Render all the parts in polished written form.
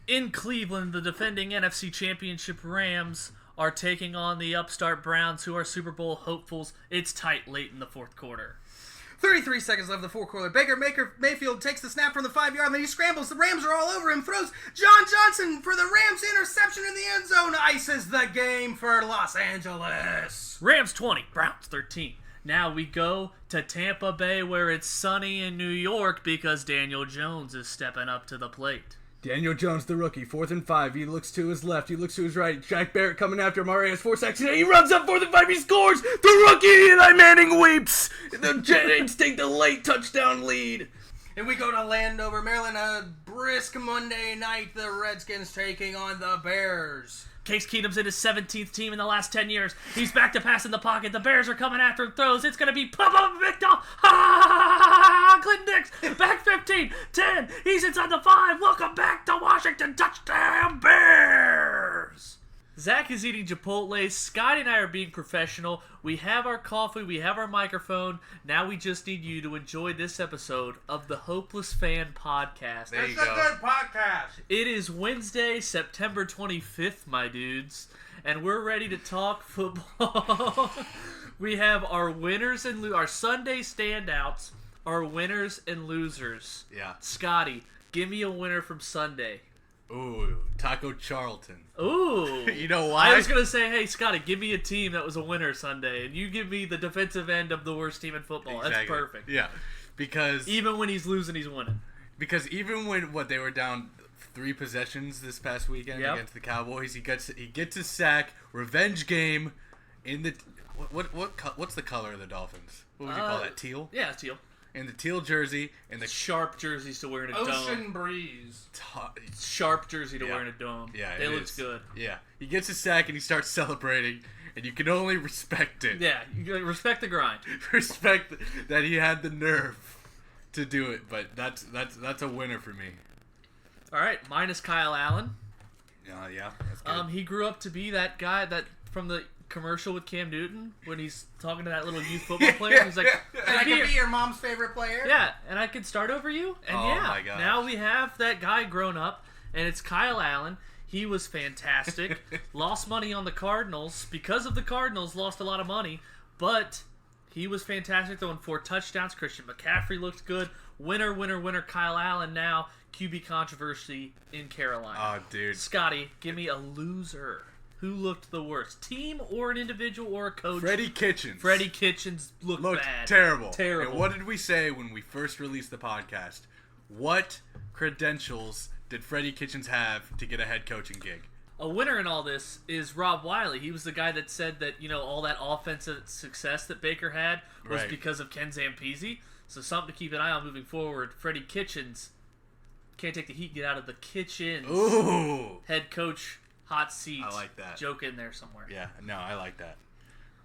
In Cleveland, the defending NFC Championship Rams are taking on the upstart Browns, who are Super Bowl hopefuls. It's tight late in the fourth quarter. 33 seconds left in the fourth quarter. Baker Mayfield takes the snap from the 5-yard line. Then he scrambles. The Rams are all over him. Throws John Johnson for the Rams interception in the end zone. Ices the game for Los Angeles. Rams 20, Browns 13. Now we go to Tampa Bay, where it's sunny in New York because Daniel Jones is stepping up to the plate. Daniel Jones, the rookie, 4th and 5. He looks to his left. He looks to his right. Jack Barrett coming after him. Already has 4 sacks. He runs up 4th and 5. He scores. The rookie, Eli Manning, weeps. The Jets take the late touchdown lead. And we go to Landover, Maryland. A brisk Monday night. The Redskins taking on the Bears. Case Keenum's in his 17th team in the last 10 years. He's back to pass in the pocket. The Bears are coming after him. Throws. It's going to be Papa Victor. Clinton Dix. Back 15. 10. He's inside the 5. Welcome back to Washington. Touchdown Bears. Zack is eating Chipotle. Scotty and I are being professional. We have our coffee. We have our microphone. Now we just need you to enjoy this episode of the Hopeless Fan Podcast. It's a good podcast. It is Wednesday, September 25th, my dudes, and we're ready to talk football. We have our winners and our Sunday standouts, our winners and losers. Yeah. Scotty, give me a winner from Sunday. Ooh, Taco Charlton. Ooh. You know why? I was going to say, hey, Scotty, give me a team that was a winner Sunday, and you give me the defensive end of the worst team in football. Exactly. That's perfect. Yeah, because... Even when he's losing, he's winning. Because even when, they were down 3 possessions this past weekend against the Cowboys, he gets a sack, revenge game, in the... What's the color of the Dolphins? What would you call that, teal? Yeah, teal. In the teal jersey, and the sharp jerseys to wear in a dome. Ocean breeze. Sharp jersey to wear in a dome. Yeah, it looks good. Yeah, he gets a sack and he starts celebrating, and you can only respect it. Yeah, you respect the grind. Respect that he had the nerve to do it, but that's a winner for me. All right, mine is Kyle Allen. Yeah, that's good. He grew up to be that guy that from the commercial with Cam Newton when he's talking to that little youth football player. He's like, and I can be your mom's favorite player. Yeah, and I could start over you. And my gosh. Now we have that guy grown up, and it's Kyle Allen. He was fantastic. Lost money on the Cardinals because of the Cardinals. Lost a lot of money, but he was fantastic throwing 4 touchdowns. Christian McCaffrey looked good. Winner, winner, winner. Kyle Allen now QB controversy in Carolina. Oh, dude. Scotty, give me a loser. Who looked the worst? Team or an individual or a coach? Freddie Kitchens. Freddie Kitchens looked bad. Terrible. And what did we say when we first released the podcast? What credentials did Freddie Kitchens have to get a head coaching gig? A winner in all this is Rob Wiley. He was the guy that said that, all that offensive success that Baker had was because of Ken Zampese. So something to keep an eye on moving forward. Freddie Kitchens can't take the heat, get out of the kitchen. Ooh. Head coach. Hot seat. I like that. Joke in there somewhere. Yeah, no, I like that.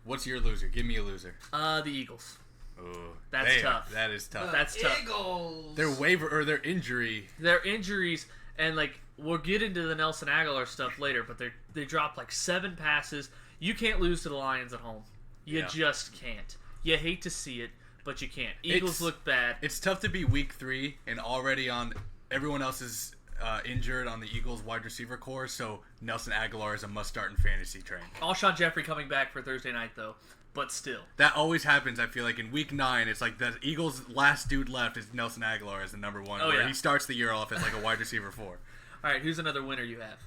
What's your loser? Give me a loser. The Eagles. Ooh, that's tough. That is tough. That's tough. Eagles. Their injury. Their injuries, and we'll get into the Nelson Aguilar stuff later, but they dropped 7 passes. You can't lose to the Lions at home. You just can't. You hate to see it, but you can't. Eagles look bad. It's tough to be week 3 and already on everyone else's injured on the Eagles wide receiver core, so Nelson Aguilar is a must-start in fantasy train. Alshon Jeffrey coming back for Thursday night, though, but still. That always happens, I feel like. In week 9, it's like the Eagles' last dude left is Nelson Aguilar as the number 1, where he starts the year off as a wide receiver 4. All right, who's another winner you have?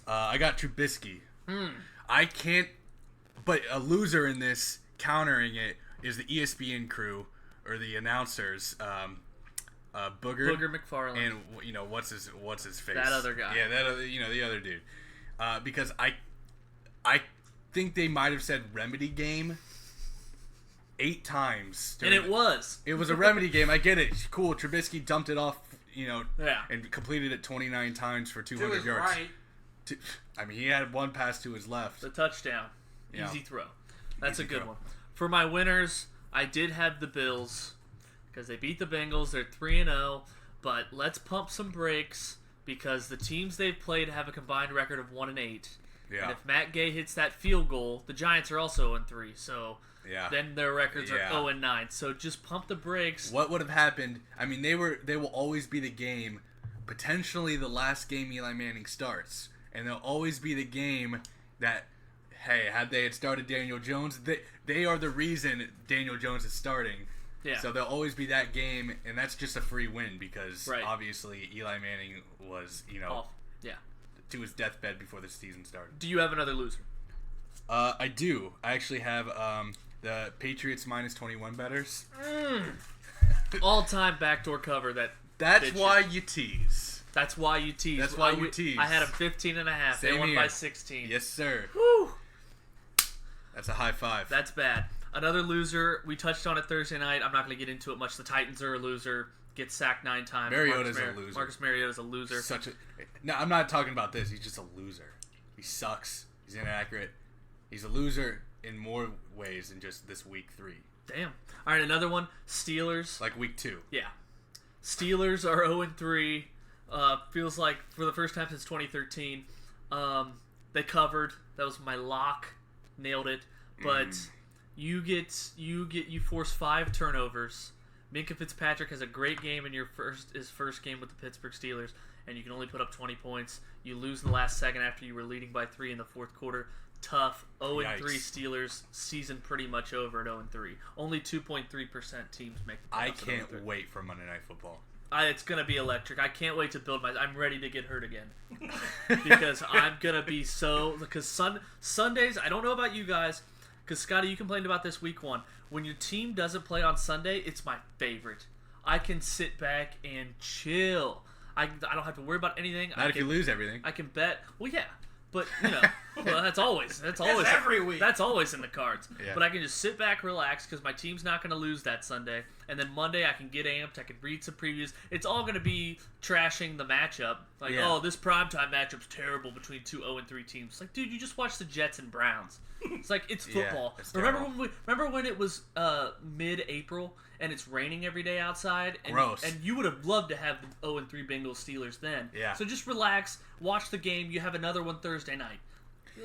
I got Trubisky. I can't... But a loser in this, countering it, is the ESPN crew, or the announcers, Booger McFarland, and what's his face? That other guy. Yeah, that other, the other dude. Because I think they might have said remedy game 8 times. And it was a remedy game. I get it. Cool. Trubisky dumped it off, yeah, and completed it 29 times for 200 yards. Right. I mean, he had 1 pass to his left. The touchdown. Easy throw. That's Easy a good throw. one. For my winners, I did have the Bills. Because they beat the Bengals, they're 3-0, but let's pump some brakes because the teams they've played have a combined record of 1-8. Yeah. And if Matt Gay hits that field goal, the Giants are also 0-3. So then their records are 0-9. So just pump the brakes. What would have happened? I mean, they will always be the game, potentially the last game Eli Manning starts. And they'll always be the game that, hey, had they had started Daniel Jones, they are the reason Daniel Jones is starting. Yeah. So there'll always be that game, and that's just a free win because Right. obviously Eli Manning was, Yeah. to his deathbed before the season started. Do you have another loser? I do. I actually have the Patriots minus 21 betters. All-time backdoor cover that. That's Bitch why it. you tease. That's why you tease. That's why you tease. I had them 15.5. They Same won here. by 16. Yes, sir. Whew. That's a high five. That's bad. Another loser. We touched on it Thursday night. I'm not going to get into it much. The Titans are a loser. Get sacked 9 times. Mariota's a loser. Marcus Mariota's a loser. No, I'm not talking about this. He's just a loser. He sucks. He's inaccurate. He's a loser in more ways than just this week 3. Damn. All right, another one. Steelers. Like week 2. Yeah. Steelers are 0-3. Feels like for the first time since 2013. They covered. That was my lock. Nailed it. But you force 5 turnovers. Minkah Fitzpatrick has a great game in his first game with the Pittsburgh Steelers, and you can only put up 20 points. You lose in the last second after you were leading by 3 in the fourth quarter. Tough. 0-3 Steelers. Season pretty much over at 0-3. Only 2.3% teams make the playoffs. I can't wait for Monday Night Football. It's going to be electric. I can't wait to build I'm ready to get hurt again. Because I'm going to be because Sundays, I don't know about you guys, because Scotty, you complained about this week 1. When your team doesn't play on Sunday, it's my favorite. I can sit back and chill. I don't have to worry about anything. Not if you lose everything. I can bet. Well, yeah. But, well, that's always every week. That's always in the cards. Yeah. But I can just sit back, relax, because my team's not going to lose that Sunday. And then Monday, I can get amped. I can read some previews. It's all going to be trashing the matchup. Like, this primetime matchup's terrible between 2 0-3 teams. It's like, dude, you just watched the Jets and Browns. It's like, it's football. It's Remember when it was mid-April and it's raining every day outside? And, Gross. And you would have loved to have the 0-3 Bengals Steelers then. Yeah. So just relax, watch the game. You have another one Thursday night.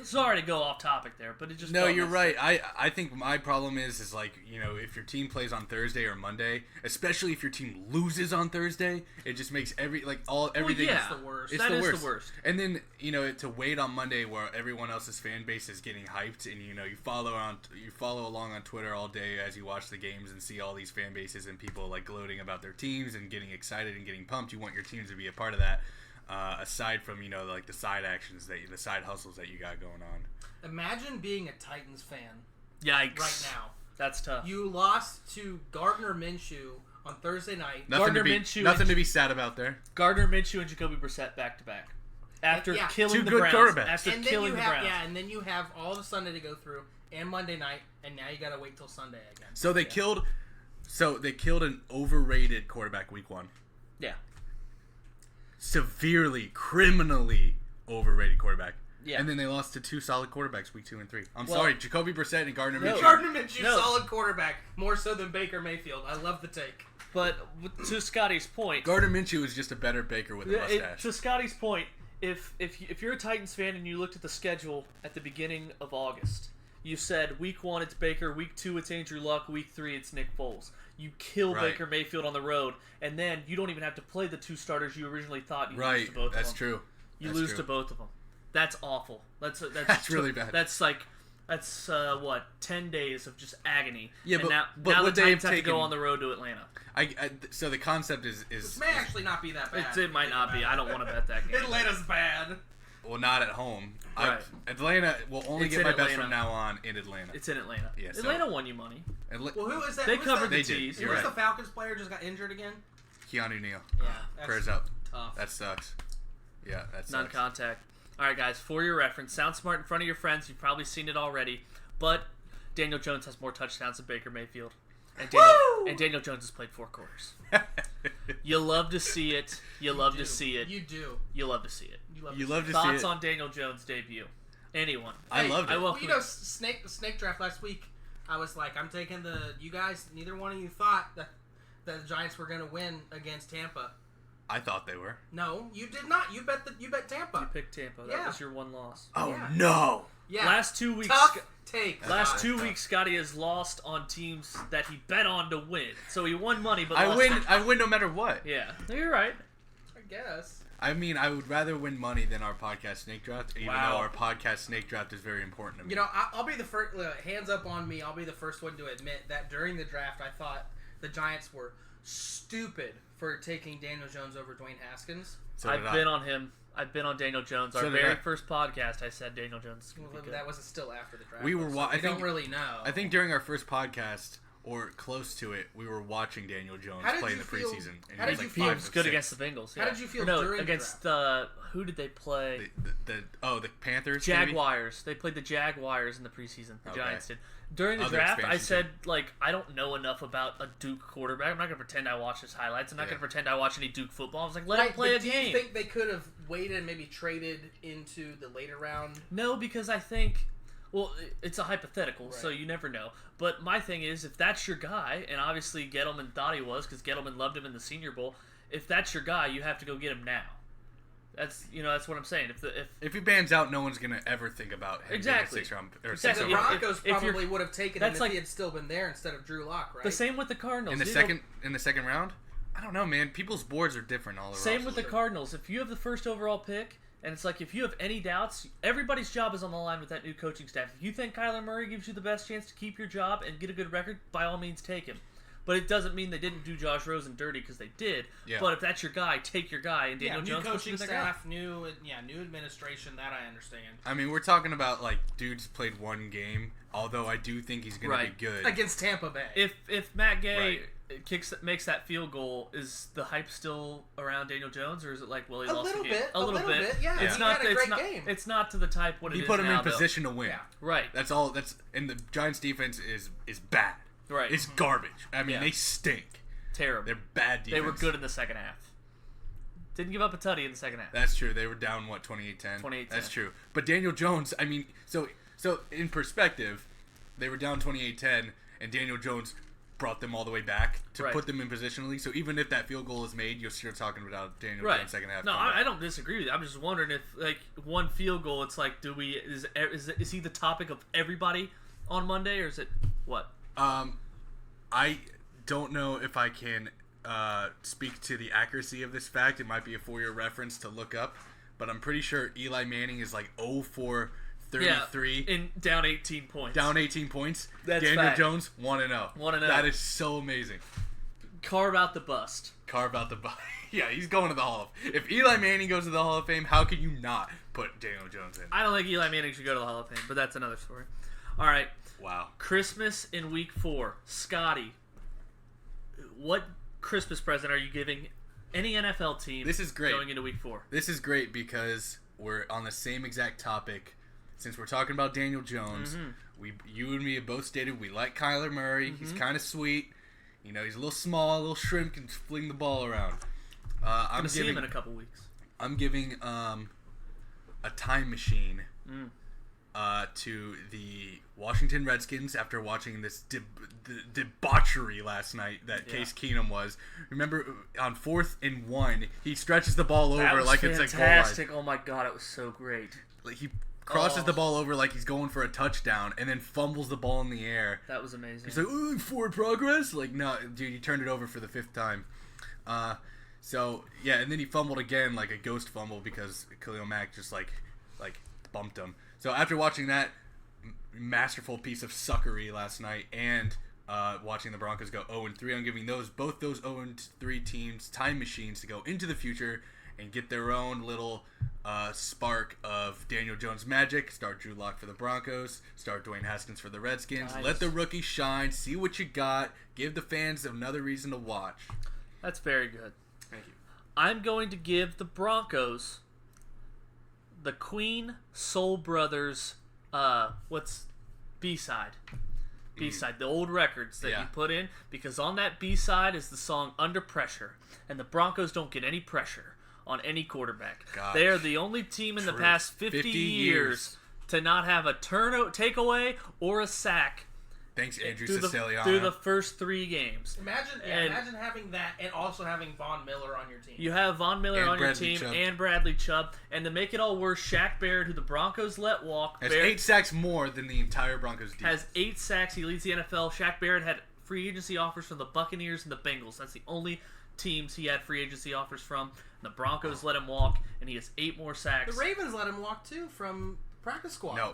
Sorry to go off topic there, but it just No, you're right. I think my problem is like, if your team plays on Thursday or Monday, especially if your team loses on Thursday, it just makes everything. It's the worst. It's That the is worst. the worst. And then to wait on Monday where everyone else's fan base is getting hyped, and you follow along on Twitter all day as you watch the games and see all these fan bases and people like gloating about their teams and getting excited and getting pumped. You want your teams to be a part of that. Aside from like the side actions the side hustles that you got going on. Imagine being a Titans fan Yikes. right now. That's tough. You lost to Gardner Minshew on Thursday night. Nothing Gardner to be sad about there. Gardner Minshew and Jacoby Brissett back to back. After killing Two the good Browns. quarterbacks. After and killing the Browns. and then you have all of Sunday to go through and Monday night, and now you got to wait till Sunday again. So they killed an overrated quarterback week 1. Yeah. Severely, criminally overrated quarterback. Yeah. And then they lost to 2 solid quarterbacks week 2 and 3. Sorry, Jacoby Brissett and Gardner Minshew. Gardner Minshew, solid quarterback, more so than Baker Mayfield. I love the take. But to Scotty's point, Gardner Minshew is just a better Baker with a mustache. To Scotty's point, if you're a Titans fan and you looked at the schedule at the beginning of August, you said week 1 it's Baker, week 2 it's Andrew Luck, week 3 it's Nick Foles. You kill Baker Mayfield on the road, and then you don't even have to play the 2 starters you originally thought. You lose to both of them. That's true. You lose to both of them. That's awful. That's really bad. That's 10 days of just agony. Yeah, and but now would the they Titans have have to go taken- on the road to Atlanta. So the concept is This may actually not be that bad. It might not be. I don't want to bet that game. Atlanta's bad. well, not at home. Right. Atlanta will only It's get in my bets Atlanta. from now on in Atlanta. It's in Atlanta. Yeah, so- Atlanta won you money. Well, who is that? They Who's covered that? the They did. tees. You're Who's right. the Falcons player just got injured again? Keanu Neal. Yeah. That's Prayers up. tough. That sucks. Yeah, that sucks. Non-contact. All right, guys. For your reference, sound smart in front of your friends. You've probably seen it already, but Daniel Jones has more touchdowns than Baker Mayfield, and Daniel Jones has played 4 quarters. You love to see it. You love to see it. You do. You love to see it. You love to see Thoughts it. on Daniel Jones' debut? Anyone? I loved it. Well, snake draft last week. I was like, I'm taking you guys. Neither one of you thought that the Giants were going to win against Tampa. I thought they were. No, you did not. You bet Tampa. You picked Tampa. That Yeah. was your one loss. Oh Yeah. no! Yeah. Last 2 weeks. Tough take. Last Scotty. 2 weeks, Scotty has lost on teams that he bet on to win. So he won money, but I lost win. it. I win no matter what. Yeah, you're right. guess. I mean, I would rather win money than our podcast snake draft, even though our podcast snake draft is very important to me. You know, I'll be the first. Hands up on me. I'll be the first one to admit that during the draft, I thought the Giants were stupid for taking Daniel Jones over Dwayne Haskins. So I've been on him. I've been on Daniel Jones. Our very first podcast, I said Daniel Jones. That was still after the draft. We were. I don't really know. I think during our first podcast, or close to it, we were watching Daniel Jones play in the preseason. And how did you feel? He was good against the Bengals. Yeah. How did you feel during against the draft? Who did they play? The Panthers? Jaguars. Maybe? They played the Jaguars in the preseason. The Giants did. During the Other draft, I expansion said, I don't know enough about a Duke quarterback. I'm not going to pretend I watched his highlights. I'm not going to pretend I watch any Duke football. I was like, let him play a game. Do you think they could have waited and maybe traded into the later round? No, because I think... Well, it's a hypothetical, so you never know. But my thing is, if that's your guy, and obviously Gettleman thought he was, because Gettleman loved him in the Senior Bowl, if that's your guy, you have to go get him now. That's what I'm saying. If he bans out, no one's gonna ever think about him being a 6th round or 6th The overall. Broncos probably would have taken him if he had still been there instead of Drew Lock, right? The same with the Cardinals. In the second round? I don't know, man. People's boards are different all around. Same with the Cardinals. If you have the first overall pick, and it's like if you have any doubts, everybody's job is on the line with that new coaching staff. If you think Kyler Murray gives you the best chance to keep your job and get a good record, by all means take him. But it doesn't mean they didn't do Josh Rosen dirty because they did. Yeah. But if that's your guy, take your guy. And Daniel Jones, new coaching staff, new administration. That I understand. I mean, we're talking about dudes played one game. Although I do think he's going to be good against Tampa Bay. If Matt Gay makes that field goal, is the hype still around Daniel Jones, or is it like Willie lost the game? A little bit. Yeah, it's not. Game. It's not to the type what it is now. He put him in position to win. Yeah. Right. That's all. And the Giants' defense is bad. Right. It's garbage. I mean, they stink. Terrible. They're bad defense. They were good in the second half. Didn't give up a tutty in the second half. That's true. They were down 28-10. 28-10. That's true. But Daniel Jones, I mean, so in perspective, they were down 28-10, and Daniel Jones brought them all the way back to put them in positionally. So even if that field goal is made, you're still talking about Daniel Jones second half. No, I don't disagree with you. I'm just wondering if one field goal, it's like, is he the topic of everybody on Monday, or is it what? I don't know if I can speak to the accuracy of this fact. It might be a 4-year reference to look up, but I'm pretty sure Eli Manning is 0 for 33. Yeah, down 18 points. Down 18 points. That's Daniel fact. Jones, 1-0. 1-0. That is so amazing. Carve out the bust. Yeah, he's going to the Hall of... If Eli Manning goes to the Hall of Fame, how can you not put Daniel Jones in? I don't think Eli Manning should go to the Hall of Fame, but that's another story. All right. Wow. Christmas in week 4. Scotty, what Christmas present are you giving any NFL team This is great. going into week 4? This is great because we're on the same exact topic. Since we're talking about Daniel Jones, you and me have both stated we like Kyler Murray. Mm-hmm. He's kind of sweet. You know, he's a little small, a little shrimp, can fling the ball around. I'm gonna see him in a couple weeks. I'm giving a time machine to the Washington Redskins after watching this debauchery last night that Case Keenum was. Remember, on 4th and 1, he stretches the ball over like it's a goal line. Fantastic! Oh my god, it was so great. Like he crosses the ball over like he's going for a touchdown, and then fumbles the ball in the air. That was amazing. He's like, "Ooh, forward progress!" Like, no, dude, you turned it over for the 5th time. So yeah, and then he fumbled again, like a ghost fumble, because Khalil Mack just like bumped him. So after watching that masterful piece of suckery last night, and watching the Broncos go 0-3, I'm giving both those 0-3 teams time machines to go into the future and get their own little spark of Daniel Jones magic. Start Drew Lock for the Broncos. Start Dwayne Haskins for the Redskins. Nice. Let the rookie shine. See what you got. Give the fans another reason to watch. That's very good. Thank you. I'm going to give the Broncos the Queen Soul Brothers, what's B-side? B-side, the old records that you put in, because on that B-side is the song Under Pressure, and the Broncos don't get any pressure on any quarterback. Gosh. They are the only team in the past 50 years to not have a takeaway or a sack. Thanks, Andrew through Siciliano. the first 3 games. Imagine having that and also having Von Miller on your team. You have Von Miller And on your Bradley team Chubb. and Bradley Chubb. And to make it all worse, Shaq Barrett, who the Broncos let walk, has 8 sacks more than the entire Broncos defense. has 8 sacks. He leads the NFL. Shaq Barrett had free agency offers from the Buccaneers and the Bengals. That's the only teams he had free agency offers from. And the Broncos let him walk, and he has 8 more sacks. The Ravens let him walk, too, from practice squad. No.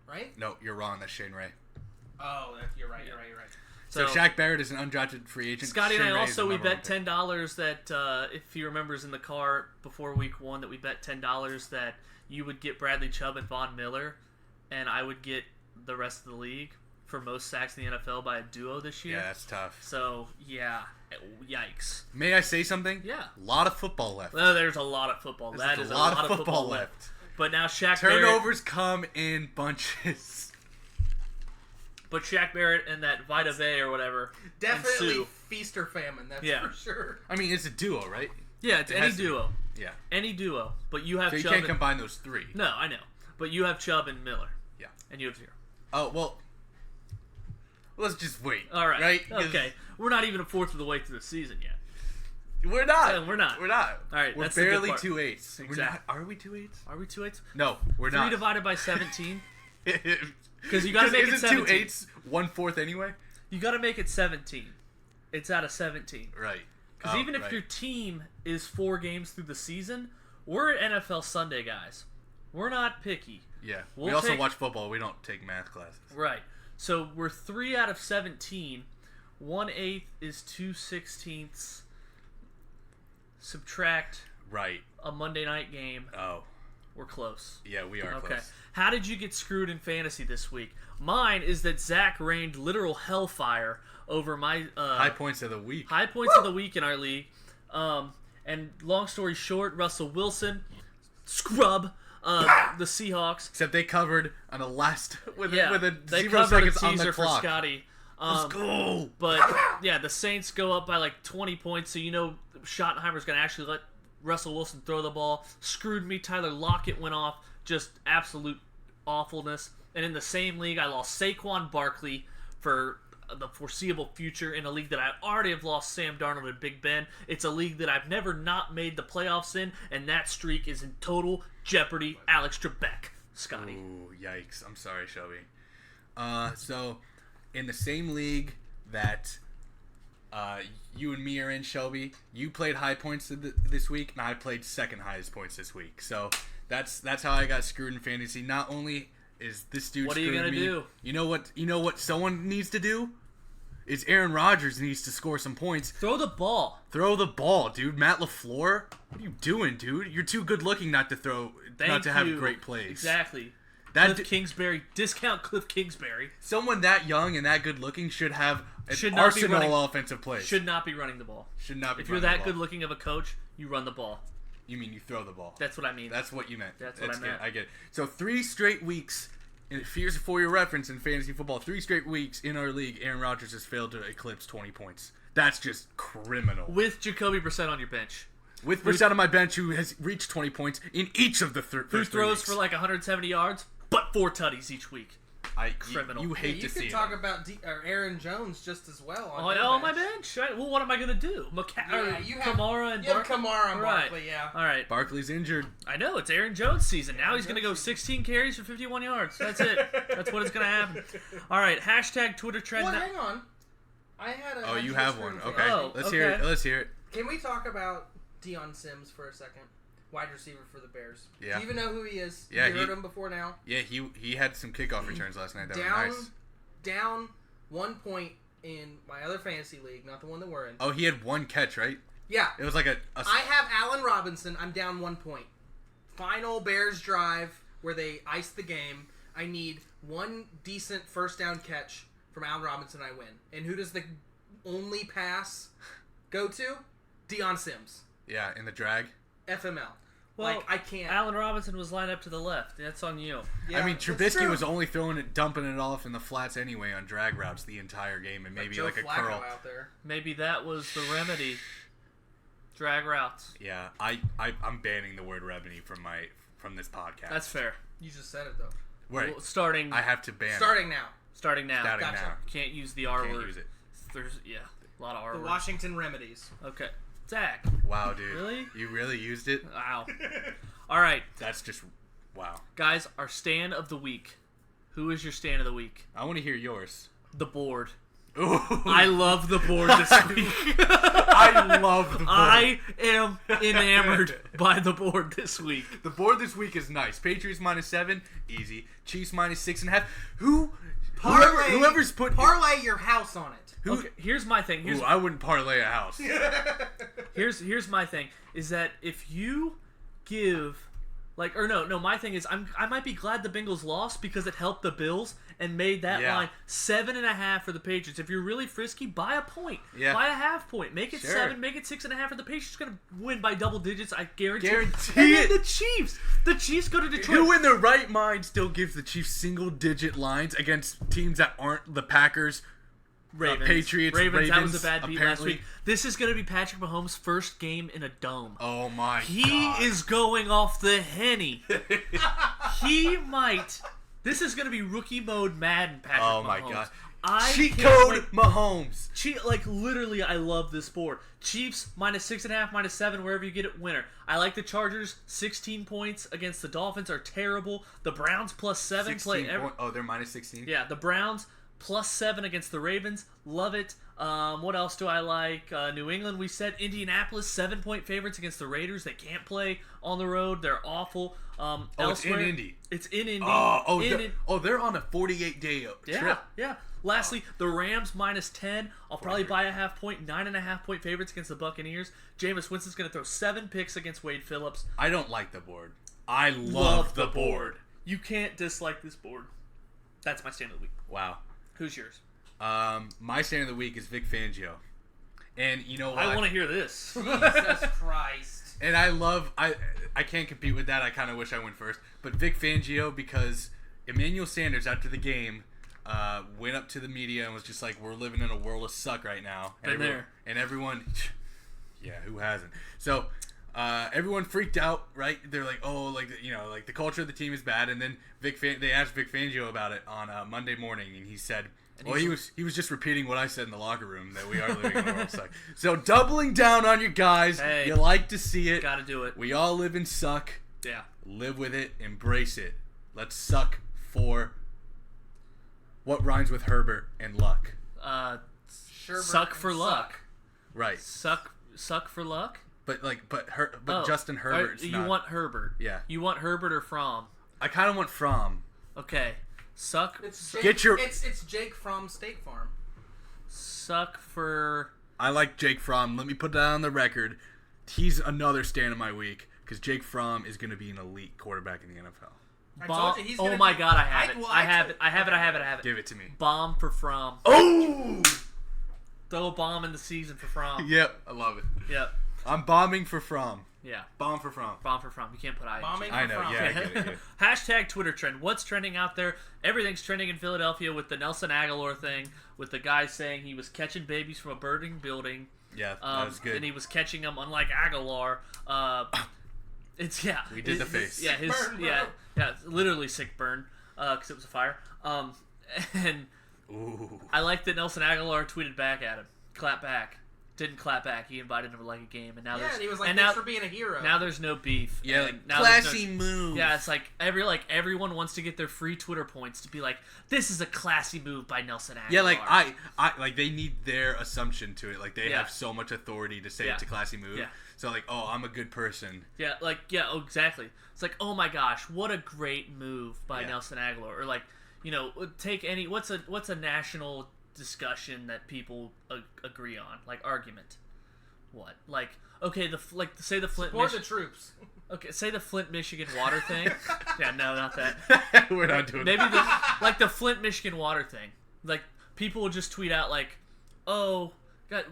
Right? No, you're wrong. That's Shane Ray. Oh, you're right. So Shaq Barrett is an undrafted free agent. Scotty and Shane I Ray also, is the we number bet $10 that, if he remembers in the car before week 1, that we bet $10 that you would get Bradley Chubb and Von Miller, and I would get the rest of the league for most sacks in the NFL by a duo this year. Yeah, that's tough. So, yeah, yikes. May I say something? Yeah. A lot of football left. Well, there's a lot of football. There's a lot of football left. But now Shaq Turnovers come in bunches. But Shaq Barrett and that Vita Vea or whatever. Definitely feast or famine, that's for sure. I mean, it's a duo, right? Yeah, it's any duo. Yeah. Any duo. But you have So you Chubb can't combine those 3. No, I know. But you have Chubb and Miller. Yeah. And you have 0. Oh, well, let's just wait. All right. Right? Okay. We're not even a fourth of the way through the season yet. We're not. Yeah, we're not. We're not. All right, we're that's the good barely part. 2/8. Exactly. We're not. Are we 2/8? Are we 2/8? No, we're 3 not. divided by 17. Because you got to make it 17. Isn't 2/8 1/4 anyway? You got to make it 17. It's out of 17. Right. Because even if your team is 4 games through the season, we're NFL Sunday guys. We're not picky. Yeah. We'll we also take- watch football. We don't take math classes. Right. So we're 3 out of 17. 1/8 is 2/16. Subtract Right. a Monday night game. Oh. We're close. Yeah, we are Okay. close. How did you get screwed in fantasy this week? Mine is that Zack rained literal hellfire over my High points of the week. high points of the week in our league. And long story short, Russell Wilson, scrub, the Seahawks. Except they covered on the last with Yeah, a they 0 covered a seconds on the teaser for clock. Scotty. Let's go. But yeah, the Saints go up by like 20 points, so you know Schottenheimer's going to actually let Russell Wilson throw the ball. Screwed me. Tyler Lockett went off. Just absolute awfulness. And in the same league, I lost Saquon Barkley for the foreseeable future in a league that I already have lost Sam Darnold and Big Ben. It's a league that I've never not made the playoffs in, and that streak is in total jeopardy. Alex Trebek. Scotty. Ooh, yikes. I'm sorry, Shelby. So, in the same league that you and me are in, Shelby, you played high points this week, and I played second highest points this week. So, that's how I got screwed in fantasy. Not only is this dude What are you screwing gonna me, do? You know what someone needs to do? Is Aaron Rodgers needs to score some points. Throw the ball. Throw the ball, dude. Matt LaFleur, what are you doing, dude? You're too good looking not to throw, not to have great plays. Exactly. That Cliff Kingsbury. Discount Cliff Kingsbury. Someone that young and that good looking should have an Should not be arsenal running- offensive plays. Should not be running the ball. Should not be. If you're running that the good ball. looking of a coach, you run the ball. You mean you throw the ball? That's what I mean. That's what you meant. That's what I meant. Good. I get it. So 3 straight weeks. And here's for your reference in fantasy football: 3 straight weeks in our league, Aaron Rodgers has failed to eclipse 20 points. That's just criminal. With Jacoby Brissett on your bench. With Brissett on my bench, who has reached 20 points in each of the Who first 3 throws weeks. for like 170 yards, but 4 tutties each week. Criminal. You hate to you see could it. talk about Aaron Jones just as well. On my bench. Right? Well, what am I going to do? Kamara and you have Barkley? Kamara and Right. Barkley, yeah. All right. Barkley's injured. I know, it's Aaron Jones season. Now he's going to go 16 carries for 51 yards. That's it. That's what is going to happen. All right. Hashtag Twitter trend. Well, hang on. I had a. Oh, you have one. Okay. Oh, Let's hear it. okay. Let's hear it. Can we talk about Deion Sims for a second? Wide receiver for the Bears. Yeah. Do you even know who he is? Yeah, Have you heard him before now? Yeah, he had some kickoff returns last night. That were Down, nice. down 1 point in my other fantasy league, not the one that we're in. Oh, he had 1 catch, right? Yeah. It was like a I have Allen Robinson. I'm down 1 point. Final Bears drive where they ice the game. I need 1 decent first down catch from Allen Robinson. I win. And who does the only pass go to? Deion Sims. yeah, in the drag. FML. Well, like, I can't. Allen Robinson was lined up to the left. That's on you. Yeah, I mean, that's Trubisky true. was only dumping it off in the flats anyway on drag routes the entire game, and maybe Joe like a Flacco curl. out there. Maybe that was the remedy. Drag routes. Yeah, I'm banning the word remedy from this podcast. That's fair. You just said it though. right. Well, starting I have to ban. Starting now. starting now. Starting Gotcha. now. Can't use the R Can't word. use it. There's a lot of R The words. Washington remedies. Okay. Zach. Wow, dude. Really? You really used it? Wow. All right, That's just wow. guys. Our stand of the week. Who is your stand of the week? I want to hear yours. The board. Ooh. I love the board this week. I love the board. I am enamored by the board this week. The board this week is nice. Patriots -7, easy. Chiefs -6.5. Whoever's put parlay your house on it. Okay, here's my thing. I wouldn't parlay a house. Here's my thing is that if you give my thing is I might be glad the Bengals lost because it helped the Bills and made that line 7.5 for the Patriots. If you're really frisky, buy a point. Yeah. Buy a half point. Make it 7, make it 6.5 for the Patriots. Going to win by double digits. I guarantee it. And then the Chiefs go to Detroit. Who in their right mind still gives the Chiefs single-digit lines against teams that aren't the Packers? Patriots, Ravens. That was a bad beat last week. This is going to be Patrick Mahomes' first game in a dome. Oh my God. He is going off the henny. He might. This is going to be rookie mode Madden Patrick Mahomes. Oh my God. Cheat code Mahomes. Literally, I love this board. Chiefs -6.5, -7, wherever you get it, winner. I like the Chargers. 16 points against the Dolphins are terrible. The Browns +7 play. They're -16. Yeah, the Browns +7 against the Ravens. Love it. What else do I like? New England, we said. Indianapolis, 7-point favorites against the Raiders. They can't play on the road. They're awful. It's in Indy. It's in Indy. They're on a 48-day trip. Yeah. Lastly, the Rams -10. I'll probably buy a half point. 9.5-point favorites against the Buccaneers. Jameis Winston's going to throw 7 picks against Wade Phillips. I don't like the board. I love the board. You can't dislike this board. That's my stand of the week. Wow. Who's yours? My stand of the week is Vic Fangio. And you know what? I want to hear this. Jesus Christ. And I can't compete with that. I kind of wish I went first. But Vic Fangio, because Emmanuel Sanders, after the game, went up to the media and was just like, we're living in a world of suck right now. And everyone, yeah, who hasn't? So everyone freaked out, right? They're like, the culture of the team is bad. And then they asked Vic Fangio about it on Monday morning, and he said, he was just repeating what I said in the locker room, that we are living in a world of suck. So doubling down on your guys. Hey, you like to see it. Gotta do it. We all live in suck. Yeah. Live with it. Embrace it. Let's suck for what rhymes with Herbert and luck. Suck for luck. Right. Suck for luck. But Justin Herbert's you want Herbert. Yeah. You want Herbert or Fromm? I kind of want Fromm. Okay. Suck. It's Jake from State Farm. Suck for. I like Jake Fromm. Let me put that on the record. He's another stand of my week because Jake Fromm is going to be an elite quarterback in the NFL. Oh my God! I have it. I have it. Give it to me. Bomb for Fromm. Oh! Throw a bomb in the season for Fromm. Yep, I love it. Yep. I'm bombing for Fromm. Yeah. Bomb for Fromm. Bomb for Fromm. You can't put I. Bombing I for know. Fromm. Yeah, I get it. Hashtag Twitter trend. What's trending out there? Everything's trending in Philadelphia with the Nelson Aguilar thing, with the guy saying he was catching babies from a burning building. Yeah, that was good. And he was catching them, unlike Aguilar. We did the face. Yeah, literally sick burn, because it was a fire. And Ooh. I like that Nelson Aguilar tweeted back at him, clap back. Didn't clap back. He invited him to like a game, and now and he was like, "Thanks for being a hero." Now there's no beef. Yeah, like, now classy move. Yeah, it's like everyone wants to get their free Twitter points to be like, "This is a classy move by Nelson Aguilar." Yeah, like I like they need their assumption to it. Like they have so much authority to say it's a classy move. Yeah. So like, oh, I'm a good person. Yeah, exactly. It's like, oh my gosh, what a great move by Nelson Aguilar. Or like, take any what's a national discussion that people agree on, like argument. What? Like, okay, say the Flint. Support the troops. Okay, say the Flint, Michigan water thing. Yeah, no, not that. We're not doing maybe that. the Flint, Michigan water thing. Like, people will just tweet out like, oh, God,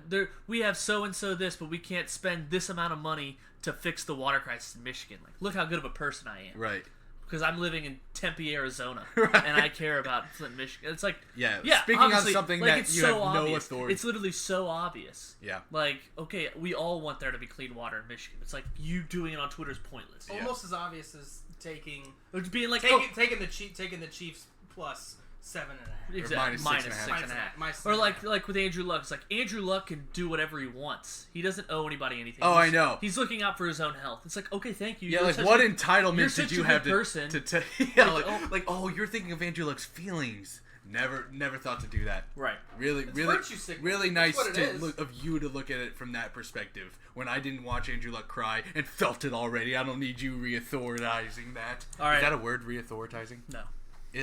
we have so and so this, but we can't spend this amount of money to fix the water crisis in Michigan. Like, look how good of a person I am. Right. Because I'm living in Tempe, Arizona, right. And I care about Flint, Michigan. It's like, speaking on something like, that you have no authority. It's literally so obvious. Yeah. Like, okay, we all want there to be clean water in Michigan. It's like, you doing it on Twitter is pointless. Almost as obvious as taking being like taking the Chiefs plus 7.5. Exactly. Minus 6.5. Or like with Andrew Luck, it's like Andrew Luck can do whatever he wants. He doesn't owe anybody anything. I know. He's looking out for his own health. It's like, okay, thank you. Yeah, like what entitlement did you have to person. you're thinking of Andrew Luck's feelings. Never thought to do that. Right. Really virtue signaling. really That's nice what it is. of you to look at it from that perspective. When I didn't watch Andrew Luck cry and felt it already, I don't need you re-authorizing that. All right. Is that a word, re-authorizing? No.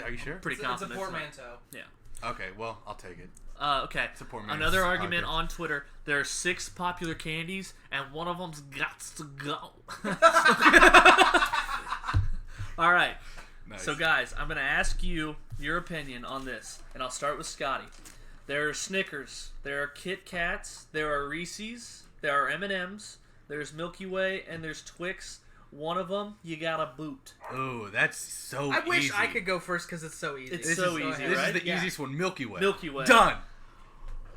Are you sure? Pretty It's a confident. portmanteau. Yeah. Okay, well, I'll take it. Okay. Support man's Another argument podcast. on Twitter. There are 6 popular candies, and one of them's got to go. All right. Nice. So, guys, I'm going to ask you your opinion on this, and I'll start with Scotty. There are Snickers, there are Kit Kats, there are Reese's, there are M&M's, there's Milky Way, and there's Twix. One of them, you got to boot. Oh, that's so easy. I wish I could go first because it's so easy. It's so easy, This right? is the easiest one. Milky Way. Milky Way. Done.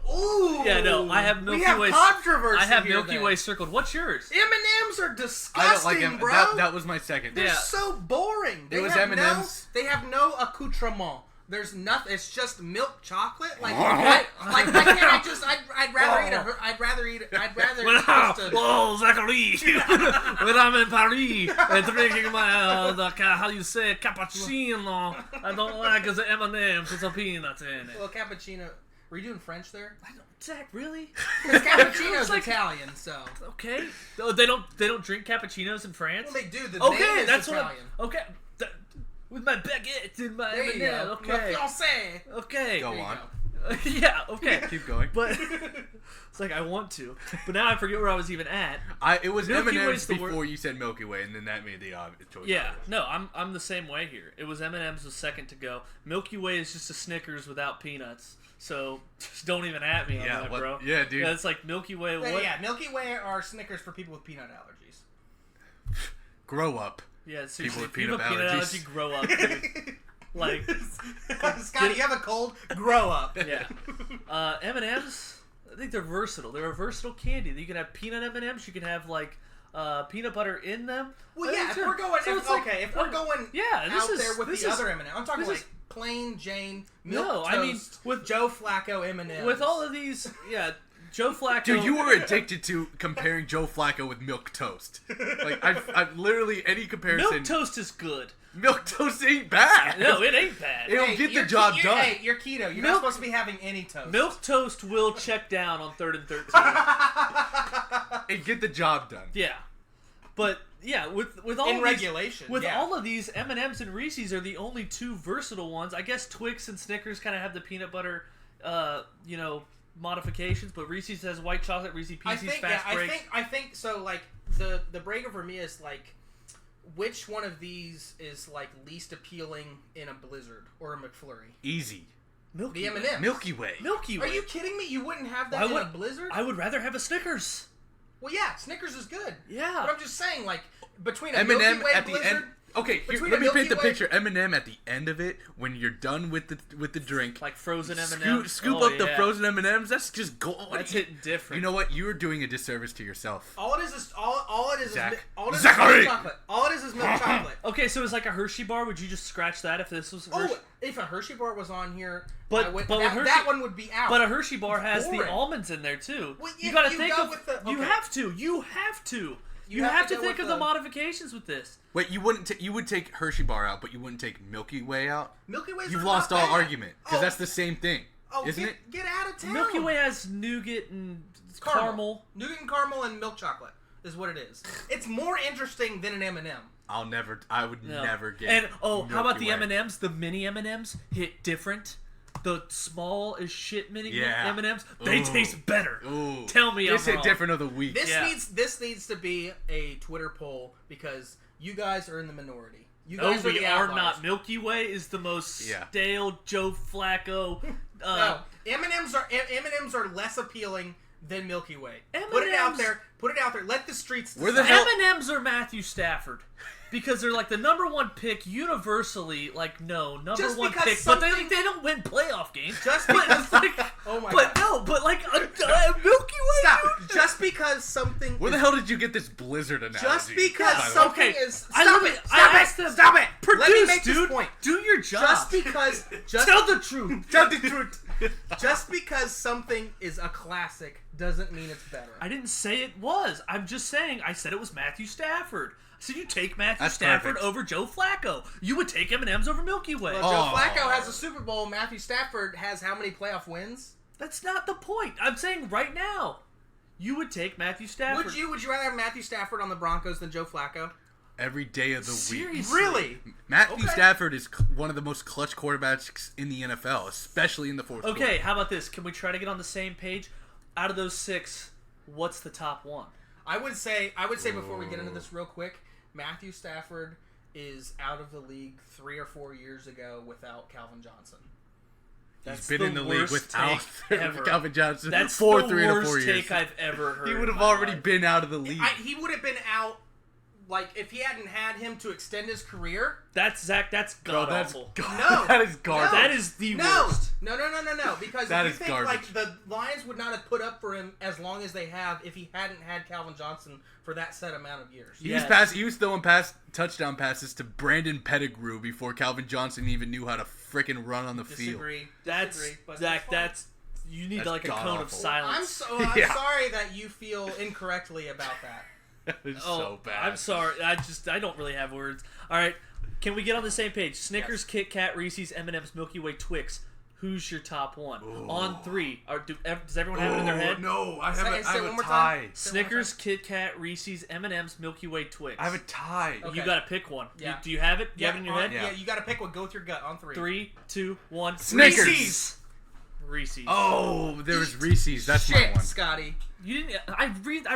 Ooh. Yeah, no, I have Milky we have Way. controversy I have here, Milky then. Way circled. What's yours? M&M's are I disgusting, don't like them. bro. That was my second. They're Yeah. so boring. It was have M&M's. They have no accoutrement. There's nothing. It's just milk chocolate. Like why can't I just? I'd rather eat a. I'd rather eat. I'd rather. just a, Whoa, Zachary! When I'm in Paris and drinking my how you say it, cappuccino, I don't like it's an M&M's with some peanuts in it. well, cappuccino. Were you doing French there? Zach, really? Because cappuccino's It's like- Italian, so. Okay. Oh, they don't drink cappuccinos in France. Well, they do. The Okay, name is that's what. Italian. Okay. With my baguette and my There you M&M. go. Okay. Le français. Okay. Go There you on. go. Yeah. Okay. Keep going. But it's like I want to, but now I forget where I was even at. It was Milky M&M's Way's the before word. you said Milky Way, and then that made the obvious choice. Yeah, no, I'm the same way here. It was M&M's was second to go. Milky Way is just a Snickers without peanuts. So just don't even at me on Yeah, that, what- bro. yeah, dude. Yeah, it's like Milky Way. Yeah, What? yeah, Milky Way are Snickers for people with peanut allergies. Grow up. Yeah, seriously, with if you have a peanut peanut allergies. allergy, grow up, dude. Like, Scotty, you have a cold? Grow up. yeah. M&M's, I think they're versatile. They're a versatile candy. You can have peanut M&M's. You can have like peanut butter in them. Well, yeah, if we're going, So it's like- if we're going yeah, this out is- there with this the is- other M&M, I'm talking this like is- plain Jane milk No, toast, I mean, with Joe Flacco M&Ms. with all of these, yeah, Joe Flacco. Dude, you were addicted to comparing Joe Flacco with milk toast. Like, I've literally any comparison. Milk toast is good. Milk toast ain't bad. No, it ain't bad. It'll get the job done. Hey, you're keto. You're not Milk- supposed to be having any toast. Milk toast will check down on 3rd and 13. And get the job done. Yeah, but yeah, with all in of regulation. these, with yeah. all of these, M&M's and Reese's are the only 2 versatile ones. I guess Twix and Snickers kind of have the peanut butter, modifications, but Reese's has white chocolate, Reese's Pieces, fast break. I think so. Like the breaker for me is like, which one of these is like least appealing in a Blizzard or a McFlurry? Easy. Milky The Way. M&Ms. Milky Way. Milky Way. Are you kidding me? You wouldn't have that Why in would- a Blizzard? I would rather have a Snickers. Well, yeah, Snickers is good. Yeah. But I'm just saying, like, between a M&M Milky Way at the Blizzard... end. Okay, here, between let a me paint Milky the Way- picture. M&M at the end of it, when you're done with the drink, Like frozen M&M's. scoop Oh, up the yeah. frozen M&Ms. That's just gold. That's hitting different. You know what? You are doing a disservice to yourself. All it is all it is Zach. is all it is Zachary! milk chocolate. All it is milk chocolate. Okay, so it's like a Hershey bar. Would you just scratch that if this was Hershey? Oh, if a Hershey bar was on here, But- I would, but that, with Hershey- that one would be out. But a Hershey bar has the boring. almonds in there too. Well, you if gotta you think go of. with the- You okay. have to. You have to. You have have to to go think with of the the- modifications with this. Wait, you wouldn't? You would take Hershey bar out, but you wouldn't take Milky Way out. Milky Way's You've not lost all bad. argument because Oh, that's the same thing, isn't get, it? Get out of town. Milky Way has nougat and caramel. Nougat and caramel and milk chocolate is what it is. It's more interesting than an M&M. I would No. never get. And how about Milky the Way. M&Ms? The mini M&Ms hit different. The small as shit mini Yeah. M&Ms, they Ooh. taste better. Ooh. Tell me this I'm hit wrong. different of the week. This Yeah. needs to be a Twitter poll because you guys are in the minority. You No, guys are we the are outliers. not. Milky Way is the most Yeah. stale Joe Flacco. No, M&Ms are less appealing than Milky Way. Put it out M&Ms there. Put it out there. Let the streets Where the decide. hell- M&M's are Matthew Stafford. Because they're like the number 1 pick universally, like number Just 1 because pick, but they something- don't win playoff games. Just But because it's like, Oh my but God. no, but like Milky Way. Stop. dude. Just because something Where the hell did you get this Blizzard analogy? Just because by the way? something Okay, is I stop love it. it. Stop I it. asked them- Stop it. Produce, Let me make dude. this point. Do your job. Just because Tell the truth. Tell the truth. Just because something is a classic doesn't mean it's better. I didn't say it was. I'm just saying. I said it was Matthew Stafford. So you take Matthew That's Stafford perfect. over Joe Flacco. You would take M&M's over Milky Way. Well, Joe Flacco has a Super Bowl. Matthew Stafford has how many playoff wins? That's not the point. I'm saying right now, you would take Matthew Stafford. Would you rather have Matthew Stafford on the Broncos than Joe Flacco? Every day of the week. Seriously? Really? Matthew Stafford is one of the most clutch quarterbacks in the NFL, especially in the fourth quarter. Okay, how about this? Can we try to get on the same page? Out of those 6, what's the top one? I would say before we get into this real quick, Matthew Stafford is out of the league 3 or 4 years ago without Calvin Johnson. He's been in the league without ever. Calvin Johnson That's for the 3 to 4 worst years. take I've ever heard. He would in have my already life. been out of the league. He would have been out, like, if he hadn't had him to extend his career. That's Zach. That's god awful. No. That is garbage. That is the worst. No. Because That if is you think, garbage. like, the Lions would not have put up for him as long as they have if he hadn't had Calvin Johnson for that set amount of years. He was throwing touchdown passes to Brandon Pettigrew before Calvin Johnson even knew how to frickin' run on the field. Disagree, but Zach. that's You need That's like a cone of god-awful. silence. I'm Yeah. sorry that you feel incorrectly about that. It's so bad. I'm sorry. I don't really have words. All right, can we get on the same page? Snickers, Kit Kat, Reese's, M&M's, Milky Way, Twix. Who's your top one? Ooh. On 3. Does everyone have it in their head? No, I Say- have say a one more tie. time. Snickers, Kit Kat, Reese's, M&M's, Milky Way, Twix. I have a tie. Okay. You got to pick one. Yeah. Do you have it? Do you have it in your head? Yeah, you got to pick one. Go with your gut on 3. 3, 2, 1. Snickers. Reese's. Oh, there was Reese's. That's Shit, my one. Scotty. You didn't. I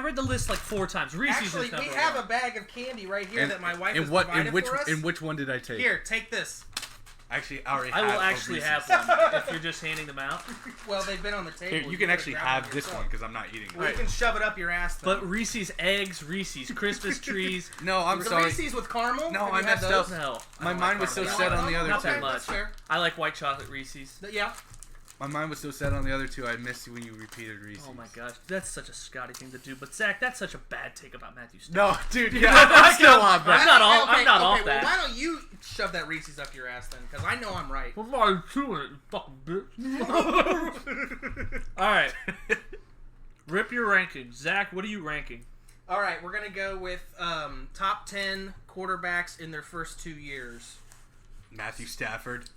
read the list like 4 times. Reese's Actually, is number we have one. a bag of candy right here that my wife has and what? provided And which? for us. And which one did I take? Here, take this. Actually, I already. I will have a actually Reese's. have one if you're just handing them out. Well, they've been on the table. Here, you can gotta actually grab have them this yourself. one because I'm not eating it. Well, you can shove it up your ass. Then. But Reese's eggs, Reese's Christmas trees. No, I'm the sorry. Reese's with caramel. No, Have I you had messed those? up. No, My mind was so caramel. set on the other Not two. that much. That's fair. I like white chocolate Reese's. Yeah. My mind was so set on the other two. I missed when you repeated Reese's. Oh my gosh, that's such a Scotty thing to do. But Zach, that's such a bad take about Matthew Stafford. No, dude. Yeah, I'm still on I'm that. not all- I'm not okay, off that. Well, why don't you shove that Reese's up your ass then? Because I know I'm right. What are you doing, you fucking bitch? All right, rip your ranking, Zach. What are you ranking? All right, we're gonna go with top 10 quarterbacks in their first 2 years. Matthew Stafford.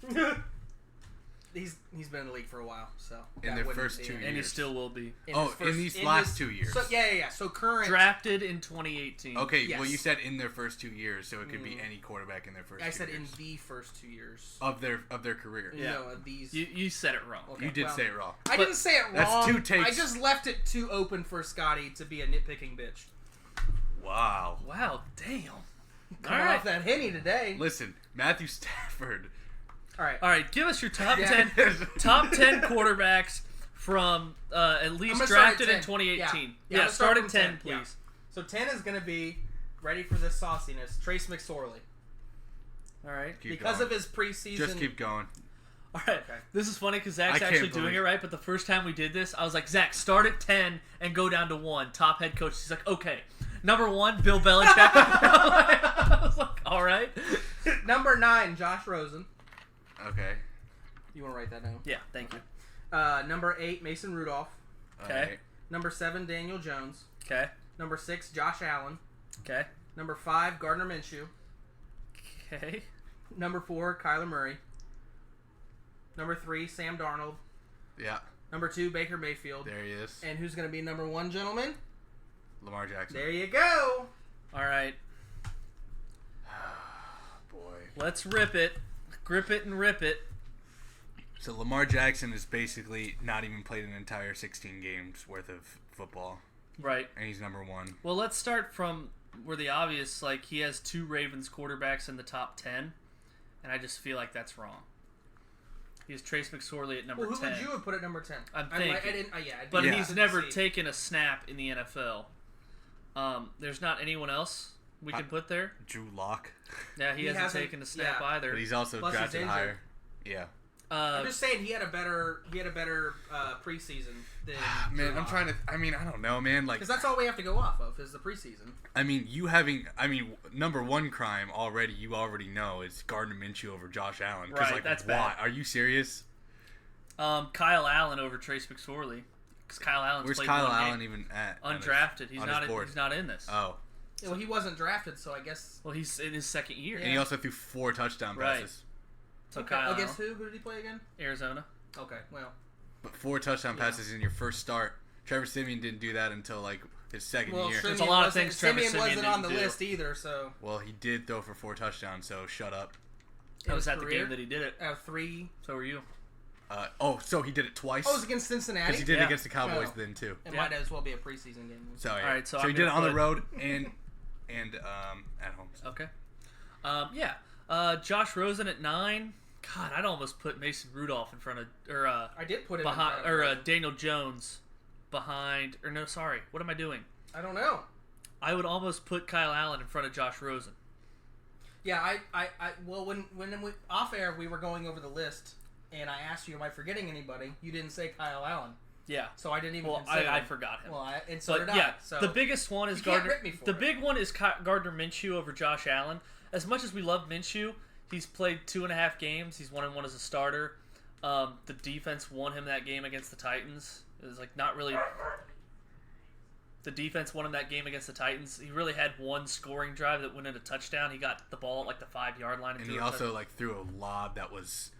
He's been in the league for a while, so In that their wouldn't first be- 2 And he years. still will be In these last 2 years. So yeah. So current. drafted in 2018. Okay, Yes. well you said in their first 2 years, so it could be any quarterback in their first. I 2 said in years. the first 2 years. of their career. Yeah. No, of these. You said it wrong. Okay, You did well, say it wrong. I didn't say it wrong. That's 2 takes. I just left it too open for Scotty to be a nitpicking bitch. Wow. Wow, damn. Coming All right. off that Henny today. Listen, Matthew Stafford. All right. All right, give us your top Yeah. 10 top 10 quarterbacks from at I'm least gonna start at drafted 10. in 2018. Yeah, Yeah, let's start from at 10, 10, please. yeah. So 10 is going to be, ready for this sauciness, Trace McSorley. All right. Keep Because going. of his preseason. Just keep going. All right. Okay. This is funny because I Zach's can't actually doing believe- it right, but the first time we did this, I was like, Zach, start at 10 and go down to 1. Top head coach. He's like, okay. Number 1, Bill Belichick. I was like, all right. Number 9, Josh Rosen. Okay. You want to write that down? Yeah, thank you. Number 8, Mason Rudolph. Okay. Alright. Number 7, Daniel Jones. Okay. Number 6, Josh Allen. Okay. Number 5, Gardner Minshew. Okay. Number 4, Kyler Murray. Number 3, Sam Darnold. Yeah. Number 2, Baker Mayfield. There he is. And who's going to be number 1, gentlemen? Lamar Jackson. There you go. All right. Boy. Let's rip it. Grip it and rip it. So Lamar Jackson has basically not even played an entire 16 games worth of football, Right. and he's number 1. Well, let's start from where the obvious, like, he has 2 Ravens quarterbacks in the top 10, and I just feel like that's wrong. He has Trace McSorley at number Well, who 10. would you have put at number 10? I'm I thinking. didn't. I But didn't he's see. never taken a snap in the NFL. There's not anyone else we can put there. Drew Lock, Yeah, he hasn't taken a snap either. but he's also Plus he's drafted injured. higher. Yeah. I'm just saying he had a better preseason than Man, I'm trying to. I mean, I don't know, man. Like, because that's all we have to go off of is the preseason. I mean, number 1 crime already. You already know is Gardner Minshew over Josh Allen. 'Cause, Right, like, that's why? bad. Are you serious? Kyle Allen over Trace McSorley. Because Kyle Allen's Where's played Kyle one Allen game. even at? Undrafted. He's on not. his board? He's not in this. Oh. list. Well, he wasn't drafted, so I guess. Well, he's in his second year. And he also threw 4 touchdown passes. So Okay. Kyle Against Allen. who? Who did he play again? Arizona. Okay, well. But 4 touchdown passes in your first start. Trevor Siemian didn't do that until like his second year. There's a lot of things Trevor Siemian Siemian wasn't on the didn't do. list either, so. Well, he did throw for 4 touchdowns, so shut up. I was his at the career? game that he did it. Out of 3. So were you. So he did it twice? Oh, it was against Cincinnati? Because he did it Yeah. against the Cowboys Oh. then too. It might as well be a preseason game. So, yeah. All right, so he I'm did it gonna on the put- road and at home. So. Okay. Josh Rosen at 9. God, I'd almost put Mason Rudolph in front of, I did put it behind, in front of Daniel Jones behind, or no, sorry, what am I doing? I don't know. I would almost put Kyle Allen in front of Josh Rosen. Yeah, well, when we, off air, we were going over the list, and I asked you, am I forgetting anybody? You didn't say Kyle Allen. Yeah. So I didn't even Well, consider I him. forgot him. Well, and so But did yeah, I. So. the biggest one is You can't Gardner. rip me for The it. big one is Gardner Minshew over Josh Allen. As much as we love Minshew, he's played 2.5 games. He's 1-1 as a starter. The defense won him that game against the Titans. It was like not really. The defense won him that game against the Titans. He really had one scoring drive that went into touchdown. He got the ball at like the 5-yard line. And he also like threw a lob that was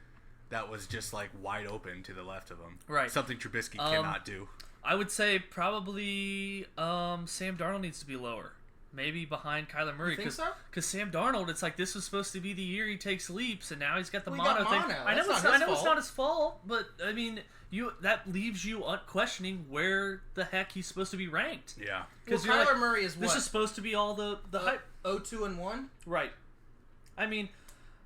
just like wide open to the left of him. Right. Something Trubisky cannot do. I would say probably Sam Darnold needs to be lower. Maybe behind Kyler Murray. You think so? Because Sam Darnold, it's like this was supposed to be the year he takes leaps, and now he's got the Well, he mono got thing. mono. I know That's it's not his it's fault. not his fault, but I mean, that leaves you questioning where the heck he's supposed to be ranked. Yeah. Well, Because Kyler Murray is what? This is supposed to be all the hype. 0-2-1? Right. I mean,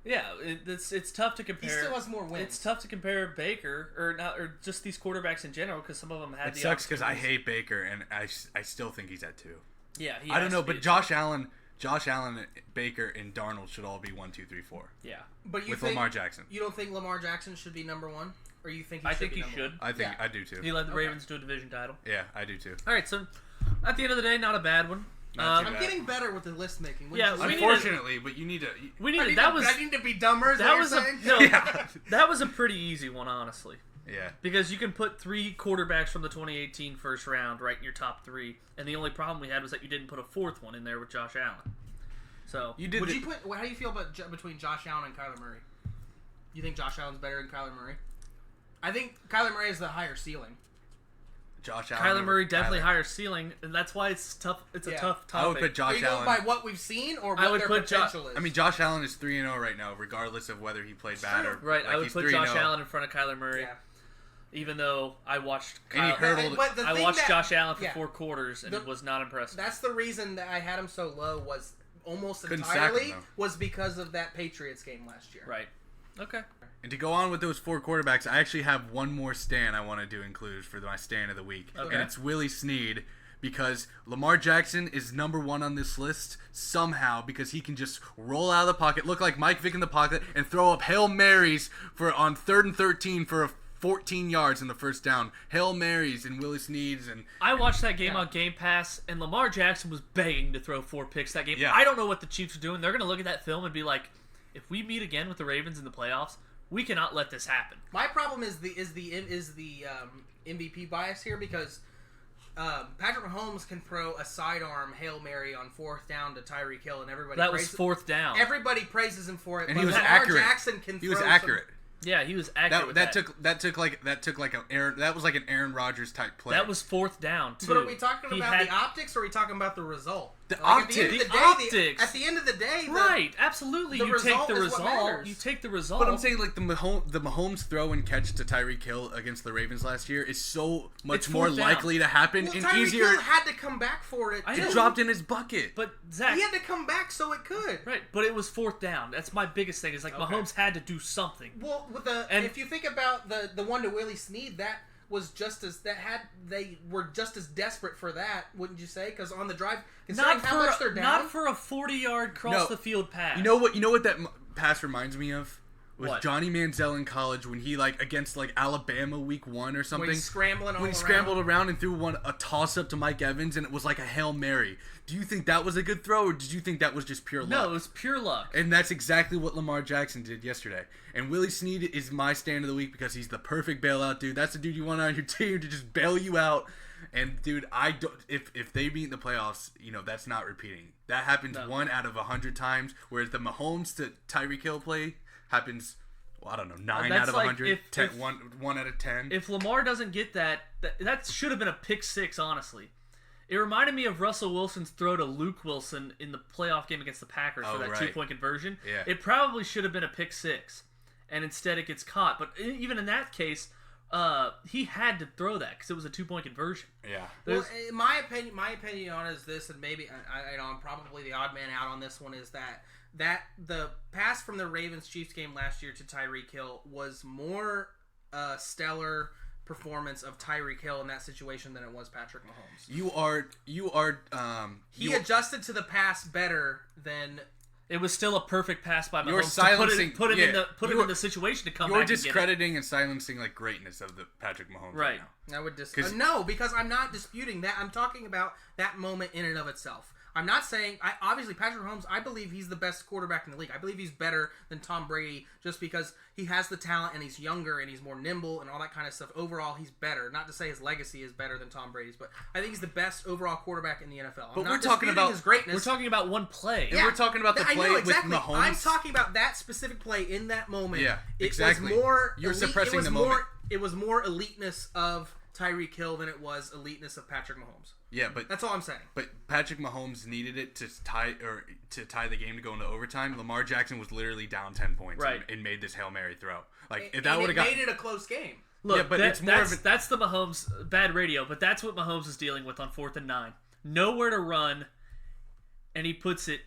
yeah, it's tough to compare. He still has more wins. It's tough to compare Baker or just these quarterbacks in general because some of them had It the sucks because I opportunities. hate Baker and I still think he's at 2. Yeah, he I don't has know, to be but a- Josh Allen, Baker, and Darnold should all be 1, 2, 3, 4. Yeah, But you With think, Lamar Jackson. You don't think Lamar Jackson should be number 1? Or you think he I should think be he number should. one? I think Yeah. I do too. He led the Okay. Ravens to a division title. Yeah, I do too. All right, so at the end of the day, not a bad one. Not too I'm bad. getting better with the list making. Yeah, Which is- Unfortunately, but you need to. We needed that was I need to be dumber. Is that what was you're a saying? no, Yeah. that was a pretty easy one, honestly, Yeah. because you can put 3 quarterbacks from the 2018 first round right in your top 3, and the only problem we had was that you didn't put a 4th one in there with Josh Allen. So You did. Would you put? How do you feel about between Josh Allen and Kyler Murray? You think Josh Allen's better than Kyler Murray? I think Kyler Murray has the higher ceiling. Josh Allen. Kyler over Murray definitely Kyler. higher ceiling, and that's why it's tough. It's a Yeah. tough topic. I would put Are Josh you going Allen. by what we've seen or I what would their put potential is? I mean, Josh Allen is 3-0 right now, regardless of whether he played bad or Right, Like, I would he's put 3-0. Josh Allen in front of Kyler Murray, yeah. even though I watched And he Kyle, hurdled. But the I thing watched that- Josh Allen for yeah. 4 quarters and The- was not impressed. That's the reason that I had him so low was almost Couldn't sack him, entirely though. was because of that Patriots game last year. Right. Okay. And to go on with those 4 quarterbacks, I actually have one more stan I wanted to include for my stan of the week, Okay. and it's Willie Snead. Because Lamar Jackson is number 1 on this list somehow because he can just roll out of the pocket, look like Mike Vick in the pocket, and throw up Hail Marys on 3rd and 13 for 14 yards in the first down. Hail Marys and Willie Snead's and I watched that game Yeah. on Game Pass, and Lamar Jackson was begging to throw 4 picks that game. Yeah. I don't know what the Chiefs are doing. They're going to look at that film and be like, if we meet again with the Ravens in the playoffs, we cannot let this happen. My problem is the MVP bias here because Patrick Mahomes can throw a sidearm Hail Mary on 4th down to Tyreek Hill, and everybody That was praises, 4th down. everybody praises him for it. and but he was Lamar accurate. Jackson can He throw was some- accurate. Yeah, he was accurate with that. That took like an Aaron. That was like an Aaron Rodgers type play. That was 4th down, too. But are we talking He about had- the optics, or are we talking about the result? The At the end of optics. the The day, optics. At the end of the day, Right, absolutely. the You take result the is what result. matters. You take the result. But I'm saying like the Mahomes throw and catch to Tyreek Hill against the Ravens last year is so much It's more 4th down. likely to happen well, and Tyreek easier. Hill had to come back for it. I It know. dropped in his bucket. But, Zach, He had to come back so it could. right, but it was 4th down. That's my biggest thing. Is like Okay. Mahomes had to do something. Well, with the And- if you think about the one to Willie Snead, that was just as they were just as desperate for that, wouldn't you say? Because on the drive, considering Not how for, much they're down, not for a 40-yard cross No. the field pass. You know what that pass reminds me of? was What? Johnny Manziel in college when he against Alabama week 1 or something. When he's scrambling all when he around. scrambled around and threw a toss up to Mike Evans and it was like a Hail Mary. Do you think that was a good throw or did you think that was just pure luck? No, it was pure luck. And that's exactly what Lamar Jackson did yesterday. And Willie Snead is my stand of the week because he's the perfect bailout dude. That's the dude you want on your team to just bail you out. And dude, I don't. If they meet in the playoffs, that's not repeating. That happens 1 out of 100 times. Whereas the Mahomes to Tyreek Hill play happens, I don't know, 9 out of 100, 1 out of 10. If Lamar doesn't get that should have been a pick 6. Honestly, it reminded me of Russell Wilson's throw to Luke Wilson in the playoff game against the Packers for that 2-point conversion. Yeah. It probably should have been a pick 6, and instead it gets caught. But even in that case, he had to throw that because it was a 2-point conversion. Yeah. Well, my opinion on it is this, and maybe I'm probably the odd man out on this one, is that the pass from the Ravens-Chiefs game last year to Tyreek Hill was more stellar performance of Tyreek Hill in that situation than it was Patrick Mahomes. He adjusted to the pass better than. It was still a perfect pass by Mahomes. You're silencing. Put him in the situation to come back. You're and discrediting and silencing greatness of the Patrick Mahomes. Right. I would no, because I'm not disputing that. I'm talking about that moment in and of itself. I'm not saying obviously Patrick Mahomes. I believe he's the best quarterback in the league. I believe he's better than Tom Brady just because he has the talent and he's younger and he's more nimble and all that kind of stuff. Overall, he's better. Not to say his legacy is better than Tom Brady's, but I think he's the best overall quarterback in the NFL. But we're talking about his greatness. We're talking about one play. And we're talking about the play with Mahomes. I'm talking about that specific play in that moment. Yeah, exactly. It was more. You're suppressing the moment. It was more eliteness of Tyreek Hill than it was eliteness of Patrick Mahomes. Yeah, but that's all I'm saying. But Patrick Mahomes needed it to tie the game to go into overtime. Lamar Jackson was literally down 10 points and made this Hail Mary throw. If that would have made it a close game. Look, yeah, but that's the Mahomes bad radio, but that's what Mahomes is dealing with on 4th and 9. Nowhere to run, and he puts it.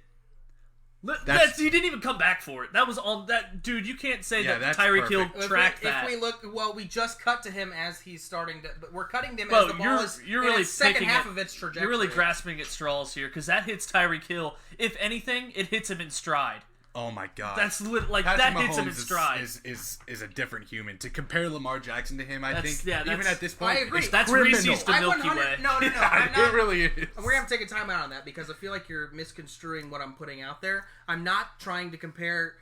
He didn't even come back for it. That was all that, dude. You can't say that Tyreek Hill tracked that. If we look, we just cut to him as he's starting to. But we're cutting him as the ball is. You're really second half of its trajectory. You're really grasping at straws here because that hits Tyreek Hill. If anything, it hits him in stride. Oh my God! That's Patrick that Mahomes hits him in stride. Is a different human. To compare Lamar Jackson to him, I think even at this point, I agree. That's Reese's the Milky Way. No. It really is. We're gonna have to take a time out on that because I feel like you're misconstruing what I'm putting out there. I'm not trying to compare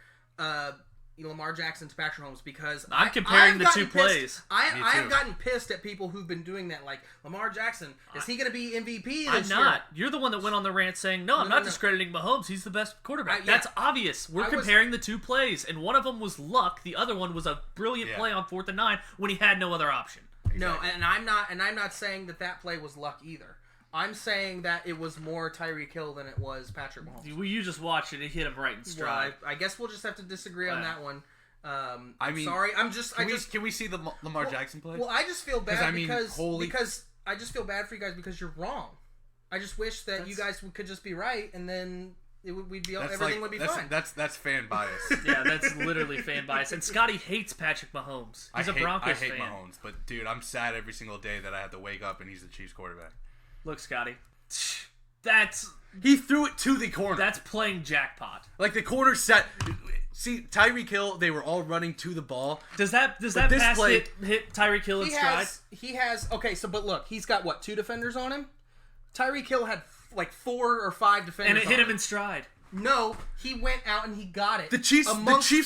Lamar Jackson to Patrick Mahomes because I'm comparing the two plays. I have gotten pissed at people who've been doing that. Like Lamar Jackson, is he going to be MVP this year? I'm not. You're the one that went on the rant saying, no, I'm not discrediting Mahomes. He's the best quarterback. That's obvious. We're comparing the two plays, and one of them was luck. The other one was a brilliant play on 4th and 9 when he had no other option. Exactly. No, and I'm not saying that play was luck either. I'm saying that it was more Tyreek Hill than it was Patrick Mahomes. Well, you just watched it. It hit him right in stride. Well, I guess we'll just have to disagree on that one. Sorry. Can we see the Lamar Jackson play? Well, I just feel bad because I just feel bad for you guys because you're wrong. I just wish that you guys could just be right, and then everything would be fine. That's fan bias. Yeah, that's literally fan bias. And Scotty hates Patrick Mahomes. He's a Broncos fan. I hate Mahomes, but dude, I'm sad every single day that I have to wake up and he's the Chiefs quarterback. Look, Scotty, he threw it to the corner. That's playing jackpot. The corner set. See, Tyreek Hill, they were all running to the ball. Does that pass hit Tyreek Hill in stride? He has. Okay, but look, he's got 2 defenders on him. Tyreek Hill had 4 or 5 defenders, and it hit him in stride. No, he went out and he got it. The Chiefs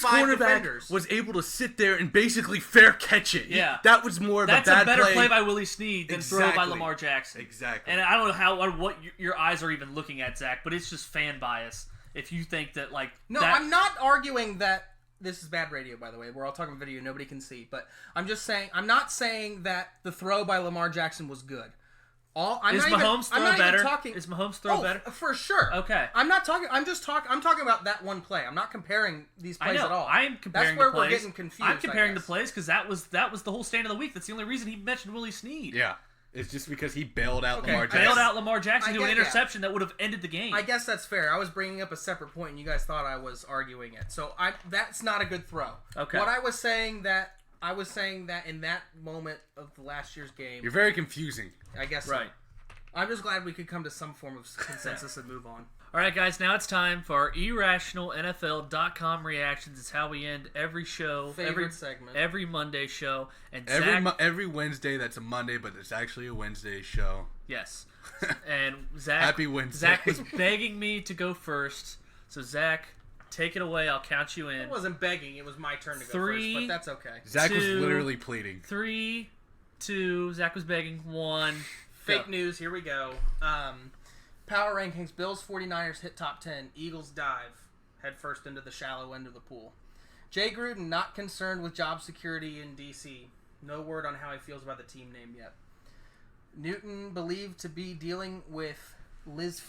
quarterback was able to sit there and basically fair catch it. Yeah, that was more of a bad play. That's a better play by Willie Snead than throw by Lamar Jackson. Exactly. And I don't know what your eyes are even looking at, Zach, but it's just fan bias. If you think that I'm not arguing that this is bad radio. By the way, we're all talking video, nobody can see. But I'm just saying, I'm not saying that the throw by Lamar Jackson was good. Is Mahomes throw better? Is Mahomes throw better? For sure. Okay. I'm talking about that one play. I'm not comparing these plays at all. I'm comparing That's where the plays. We're getting confused. I'm comparing the plays because that was the whole stand of the week. That's the only reason he mentioned Willie Snead. Yeah. It's just because he bailed out Lamar Jackson. Bailed out Lamar Jackson to an interception that would have ended the game. I guess that's fair. I was bringing up a separate point, and you guys thought I was arguing it. So that's not a good throw. Okay. What I was saying that in that moment of the last year's game. You're very confusing. I guess right. So. I'm just glad we could come to some form of consensus and move on. All right, guys, now it's time for our irrationalnfl.com reactions. It's how we end every show, segment, every Monday show, and every Wednesday. That's a Monday, but it's actually a Wednesday show. Yes, and Zach. Happy Wednesday. Zach was begging me to go first, so Zach, take it away. I'll count you in. I wasn't begging; it was my turn to go first, but that's okay. Zach was literally pleading. 3, 2. Zach was begging. 1. Fake news. Here we go. Power rankings: Bills 49ers hit top 10. Eagles dive head first into the shallow end of the pool. Jay Gruden not concerned with job security in D.C. No word on how he feels about the team name yet. Newton believed to be dealing with Liz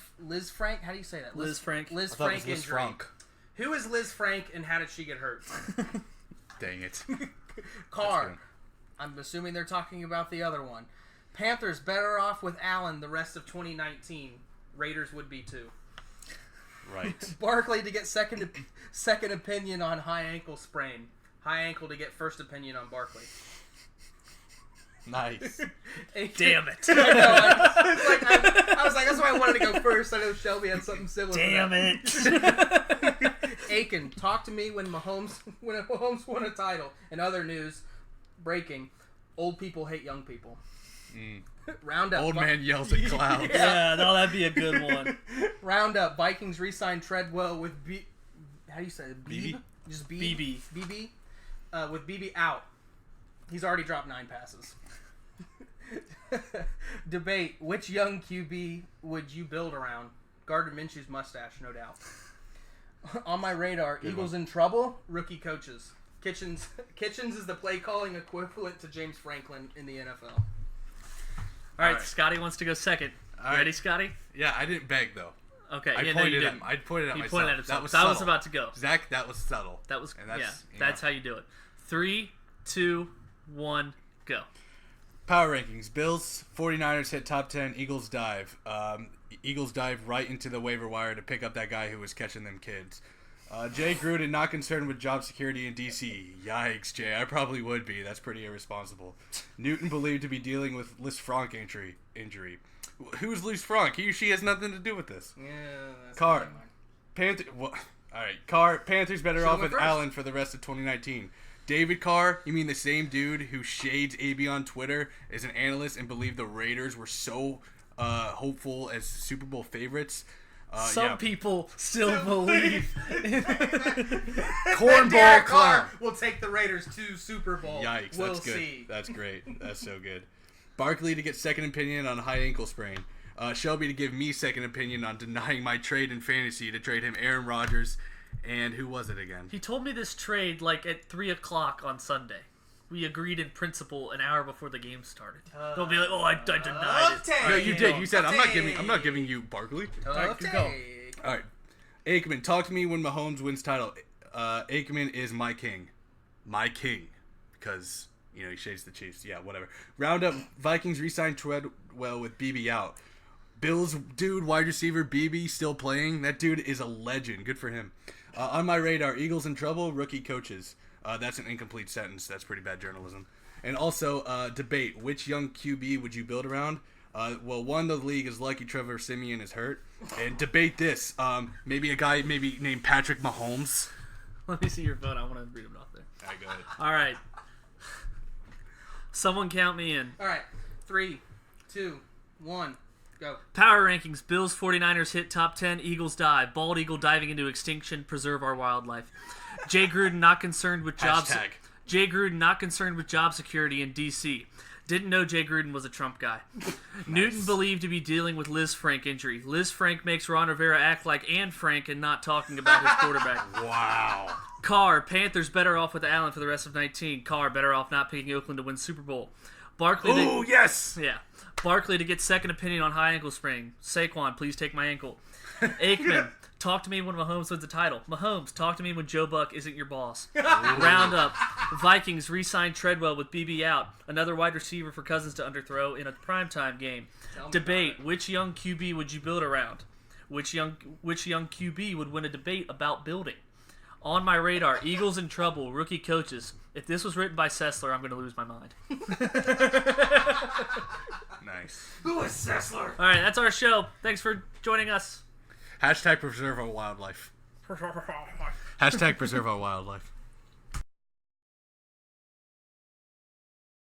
Frank. How do you say that? Liz Frank. Liz I thought Frank it was Liz injury. Frank. Who is Liz Frank and how did she get hurt? Dang it. Carr. I'm assuming they're talking about the other one. Panthers better off with Allen the rest of 2019. Raiders would be too. Right. Barkley to get second opinion on high ankle sprain. High ankle to get first opinion on Barkley. Nice. Damn it. I know. I was like, that's why I wanted to go first. I know Shelby had something similar. Damn it. Aiken, talk to me when Mahomes won a title. In other news, breaking, old people hate young people. Roundup. Old man yells at clouds. Yeah, no, that'd be a good one. Roundup. Vikings re-signed Treadwell with how do you say it? BB? Just BB. BB. With BB out. He's already dropped 9 passes. Debate. Which young QB would you build around? Gardner Minshew's mustache, no doubt. On my radar, Good Eagles one. in trouble. Rookie coaches. Kitchens is the play calling equivalent to James Franklin in the NFL. All right, right. Scotty wants to go second. All right. Ready, Scotty? Yeah, I didn't beg though. Okay. I pointed at myself. Pointed at himself. That was So I was subtle. about to go. Zach, that was subtle. That was And that's, that's how you do it. 3, 2, 1, go. Power rankings. Bills, 49ers hit top 10. Eagles dive. Eagles dive right into the waiver wire to pick up that guy who was catching them kids. Jay Gruden not concerned with job security in D.C. Yikes, Jay. I probably would be. That's pretty irresponsible. Newton believed to be dealing with Liz Frank injury. Who's Liz Frank? He or she has nothing to do with this. Yeah. That's Carr. All right. Carr. Panthers better Should've off went with first. Allen for the rest of 2019. David Carr, you mean the same dude who shades AB on Twitter, is an analyst and believed the Raiders were so hopeful as Super Bowl favorites? Some people still believe. Cornball Derek clown. Carr will take the Raiders to Super Bowl. Yikes, we'll that's good. see. That's great. That's so good. Barkley to get second opinion on high ankle sprain. Shelby to give me second opinion on denying my trade in fantasy to trade him Aaron Rodgers. And who was it again? He told me this trade like at 3 o'clock on Sunday. We agreed in principle an hour before the game started. Don't be like, oh, I denied it. No, you did. You said I'm not giving you Barkley. Alright, go. All right, Aikman, talk to me when Mahomes wins title. Aikman is my king, because he shades the Chiefs. Yeah, whatever. Roundup. Vikings re-signed Treadwell with BB out. Bills dude, wide receiver BB still playing. That dude is a legend. Good for him. On my radar, Eagles in trouble. Rookie coaches. That's an incomplete sentence. That's pretty bad journalism. And also, debate. Which young QB would you build around? Well, one, the league is lucky Trevor Siemian is hurt. And debate this. Maybe a guy named Patrick Mahomes. Let me see your phone. I want to read it off there. All right, go ahead. All right. Someone count me in. All right. 3, 2, 1, go. Power rankings. Bills 49ers hit top 10. Eagles dive. Bald eagle diving into extinction. Preserve our wildlife. Jay Gruden not concerned with jobs. Hashtag. Jay Gruden not concerned with job security in D.C. Didn't know Jay Gruden was a Trump guy. Newton believed to be dealing with Liz Frank injury. Liz Frank makes Ron Rivera act like Anne Frank and not talking about his quarterback. Wow. Carr, Panthers better off with Allen for the rest of 19. Carr better off not picking Oakland to win Super Bowl. Barkley. Oh, yes. Yeah. Barkley to get second opinion on high ankle sprain. Saquon, please take my ankle. Aikman, talk to me when Mahomes wins the title. Mahomes, talk to me when Joe Buck isn't your boss. Roundup, Vikings re-signed Treadwell with BB out. Another wide receiver for Cousins to underthrow in a primetime game. Debate, which young QB would you build around? Which young QB would win a debate about building? On my radar, Eagles in trouble, rookie coaches. If this was written by Sessler, I'm going to lose my mind. Nice. Who is Sessler? All right, that's our show. Thanks for joining us. Hashtag preserve our wildlife. Hashtag preserve our wildlife.